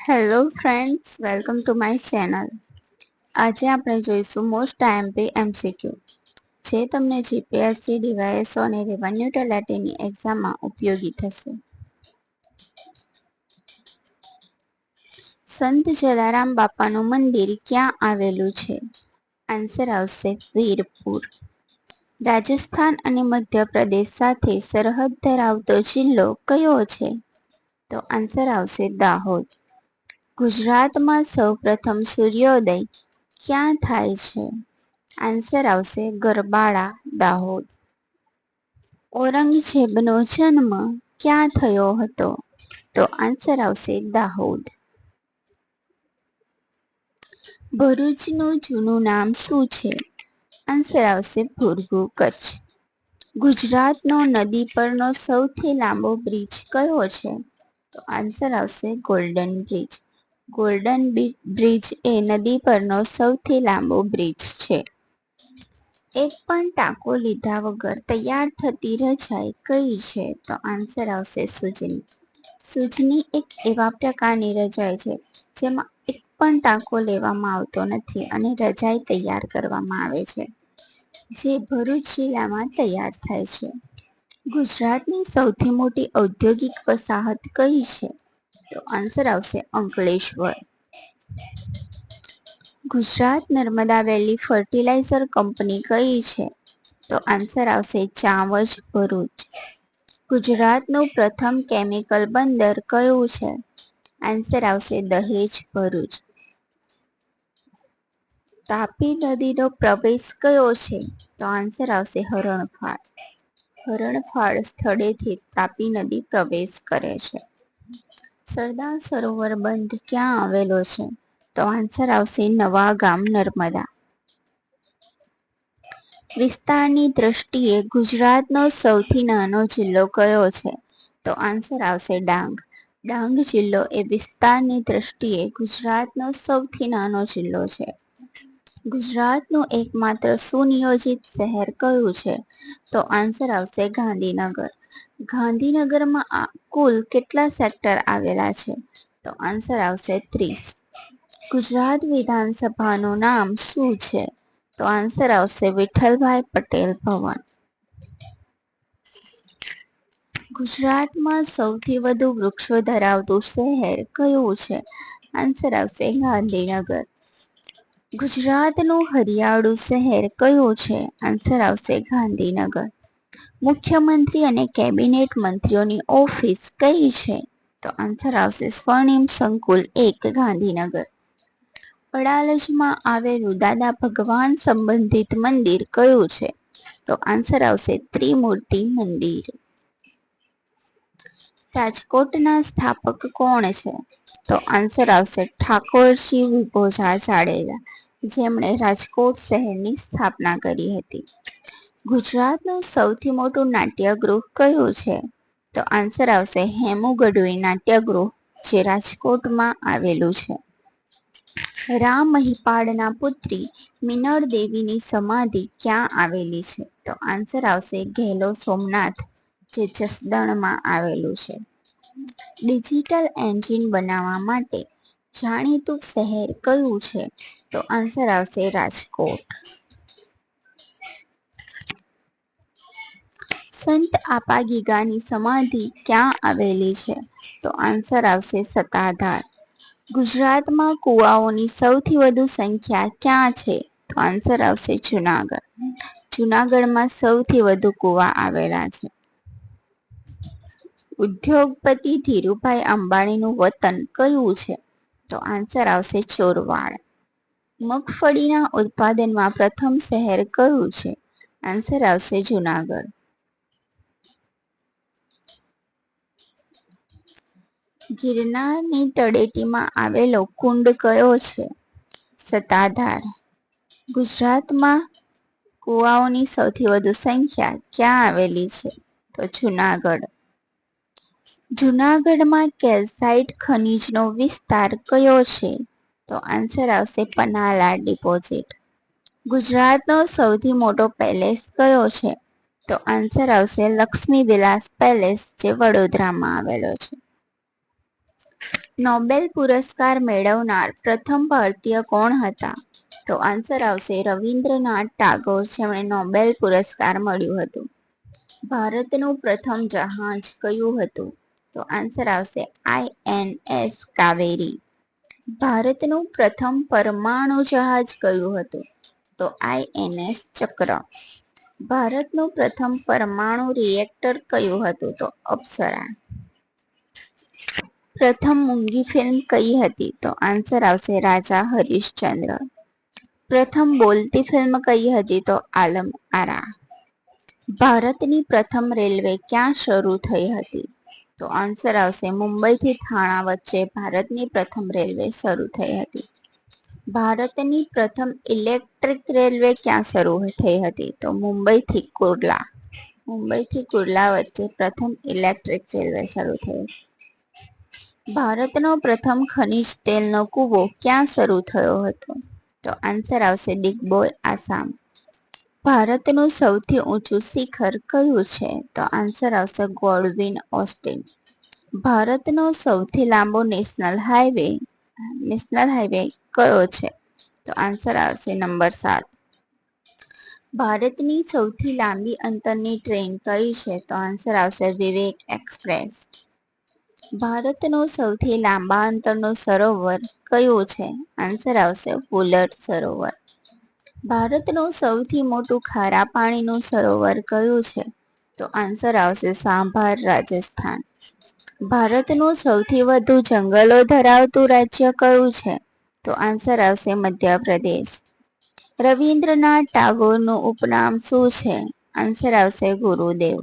Hello friends, welcome to my channel. આજે આપણે જોઈશું મોસ્ટ આઈએમપી એમસીક્યુ જે તમને જીપીએસસી, ડીવાયએસઓ અને રેવન્યુ તલાટીની એક્ઝામમાં ઉપયોગી થશે. સંત જલારામ બાપાનું મંદિર ક્યાં આવેલું છે? આન્સર આવશે વીરપુર. રાજસ્થાન અને મધ્યપ્રદેશ સાથે સરહદ ધરાવતો જિલ્લો કયો છે? તો આન્સર આવશે દાહોદ. ગુજરાતમાં સૌપ્રથમ સૂર્યોદય ક્યાં થાય છે? આન્સર આવશે ગરબાડા, દાહોદ. ઔરંગઝેબનો જન્મ ક્યાં થયો હતો? તો આન્સર આવશે દાહોદ. ભરૂચનું જૂનું નામ શું છે? આન્સર આવશે ભૂરગુ કચ્છ. ગુજરાતનો નદી પરનો સૌથી લાંબો બ્રિજ કયો છે? તો આન્સર આવશે ગોલ્ડન બ્રિજ. ગોલ્ડન બ્રિજ એ નદી પરનો સૌથી લાંબો બ્રિજ છે. એક પણ ટાંકો લીધા વગર તૈયાર થતી રજાઈ કઈ છે? તો આન્સર આવશે સુજની. સુજની એક એવા પ્રકારની રજાઈ છે જેમાં એક પણ ટાંકો લેવામાં આવતો નથી અને રજાઈ તૈયાર કરવામાં આવે છે, જે ભરૂચ જિલ્લામાં તૈયાર થાય છે. ગુજરાતની સૌથી મોટી ઔદ્યોગિક વસાહત કઈ છે? તો આન્સર આવશે અંકલેશ્વર. ગુજરાત નર્મદા વેલી ફર્ટિલાઇઝર કંપની કઈ છે? તો આન્સર આવશે ચાવજ, ભરૂચ. ગુજરાતનું પ્રથમ કેમિકલ બંદર કયું છે? આન્સર આવશે દહેજ, ભરૂચ. તાપી નદીનો પ્રવેશ કયો છે? તો આન્સર આવશે હરણફાળ. હરણફાળ સ્થળેથી તાપી નદી પ્રવેશ કરે છે. સરદાર સરોવર બંધ ક્યાં આવેલો છે? તો આન્સર આવશે નવા ગામ, નર્મદા. વિસ્તારની દ્રષ્ટિએ ગુજરાતનો સૌથી નાનો જિલ્લો કયો છે? તો આન્સર આવશે ડાંગ. ડાંગ જિલ્લો એ વિસ્તારની દ્રષ્ટિએ ગુજરાતનો સૌથી નાનો જિલ્લો છે. ગુજરાતનું એકમાત્ર સુનિયોજિત શહેર કયું છે? તો આન્સર આવશે ગાંધીનગર. ગાંધીનગરમાં કુલ કેટલા સેક્ટર આવેલા છે? તો આન્સર આવશે 30. ગુજરાત વિધાનસભાનું નામ શું છે? તો આન્સર આવશે વિઠ્ઠલભાઈ પટેલ ભવન. ગુજરાતમાં સૌથી વધુ વૃક્ષો ધરાવતું શહેર કયું છે? આન્સર આવશે ગાંધીનગર. ગુજરાતનું હરિયાળું શહેર કયું છે? આન્સર આવશે ગાંધીનગર. મુખ્યમંત્રી અને કેબિનેટ મંત્રીઓની ઓફિસ કઈ છે? તો આન્સર આવશે સ્વર્ણિમ સંકુલ 1, ગાંધીનગર. અડાલજમાં આવેલું દાદા ભગવાન સંબંધિત મંદિર કયું છે? તો આન્સર આવશે ત્રિમૂર્તિ મંદિર. રાજકોટના સ્થાપક કોણ છે? તો આન્સર આવશે ઠાકોરસિંહ વિભોજા જાડેજા, જેમણે રાજકોટ શહેરની સ્થાપના કરી હતી. ગુજરાતનું સૌથી મોટું નાટ્યગૃહ કયું છે? તો આન્સર આવશે હેમુ ગઢવી નાટ્યગૃહ, જે રાજકોટમાં આવેલું છે. રામ મહિપાળના પુત્રી મિનળ દેવીની સમાધિ ક્યાં આવેલી છે? તો આન્સર આવશે ઘેલો સોમનાથ, જે જસદણમાં આવેલું છે. ડિજિટલ એન્જિન બનાવવા માટે જાણીતું શહેર કયું છે? તો આન્સર આવશે રાજકોટ. સંત આપાગીગાની સમાધિ ક્યાં આવેલી છે? તો આન્સર આવશે સત્તાધાર. ગુજરાતમાં કુવાઓની સૌથી વધુ સંખ્યા ક્યાં છે? તો આન્સર આવશે જુનાગઢ. જુનાગઢમાં સૌથી વધુ કુવા આવેલા છે. ઉદ્યોગપતિ ધીરુભાઈ અંબાણીનું વતન કયું છે? તો આન્સર આવશે ચોરવાડ. મગફળીના ઉત્પાદનમાં પ્રથમ શહેર કયું છે? આન્સર આવશે જુનાગઢ. ગિરનારની તળેટીમાં આવેલો કુંડ કયો છે? સત્તાધાર. ગુજરાતમાં કુવાઓની સૌથી વધુ સંખ્યા ક્યાં આવેલી છે? તો જુનાગઢ. જુનાગઢમાં કેલ્સાઇટ ખનિજનો વિસ્તાર કયો છે? તો આન્સર આવશે પનાલા ડિપોઝિટ. ગુજરાતનો સૌથી મોટો પેલેસ કયો છે? તો આન્સર આવશે લક્ષ્મી વિલાસ પેલેસ, જે વડોદરામાં આવેલો છે. નોબેલ પુરસ્કાર મેળવનાર પ્રથમ ભારતીય કોણ હતા? તો આન્સર આવશે રવિન્દ્રનાથ ટાગોર, જેમણે નોબેલ પુરસ્કાર મળ્યું હતું. ભારતનું પ્રથમ જહાજ કયું હતું? તો આન્સર આવશે INS કાવેરી. ભારતનું પ્રથમ પરમાણુ જહાજ કયું હતું? તો INS ચક્ર. ભારતનું પ્રથમ પરમાણુ રિએક્ટર કયું હતું? તો અપ્સરા. પ્રથમ મૂંગી ફિલ્મ કઈ હતી? તો આન્સર આવશે રાજા હરીશચંદ્ર. પ્રથમ બોલતી ફિલ્મ કઈ હતી? તો આલમ આરા. ભારતની પ્રથમ રેલવે ક્યાં શરૂ થઈ હતી? તો આન્સર આવશે મુંબઈથી થાણા વચ્ચે ભારતની પ્રથમ રેલવે શરૂ થઈ હતી. ભારતની પ્રથમ ઇલેક્ટ્રિક રેલવે ક્યાં શરૂ થઈ હતી? તો મુંબઈથી કુર્લા. મુંબઈથી કુર્લા વચ્ચે પ્રથમ ઇલેક્ટ્રિક રેલવે શરૂ થઈ હતી. ભારતનો પ્રથમ ખનિજ તેલનો કૂવો ક્યાં શરૂ થયો હતો? તો આન્સર આવશે ડિગબોય, આસામ. ભારતનું સૌથી ઊંચું શિખર કયું છે? તો આન્સર આવશે ગોડવિન ઓસ્ટિન. ભારતનો સૌથી લાંબો નેશનલ હાઈવે કયો છે? તો આન્સર આવશે નંબર 7. ભારતની સૌથી લાંબી અંતરની ટ્રેન કઈ છે? તો આન્સર આવશે વિવેક એક્સપ્રેસ. ભારતનું સૌથી લાંબા અંતરનું સરોવર કયું છે? આન્સર આવશે વુલર સરોવર. ભારતનું સૌથી મોટું ખારા પાણીનું સરોવર કયું છે? તો આન્સર આવશે સાંભર, રાજસ્થાન. ભારતનું સૌથી વધુ જંગલો ધરાવતું રાજ્ય કયું છે? તો આન્સર આવશે મધ્યપ્રદેશ. રવિન્દ્રનાથ ટાગોરનું ઉપનામ શું છે? આન્સર આવશે ગુરુદેવ.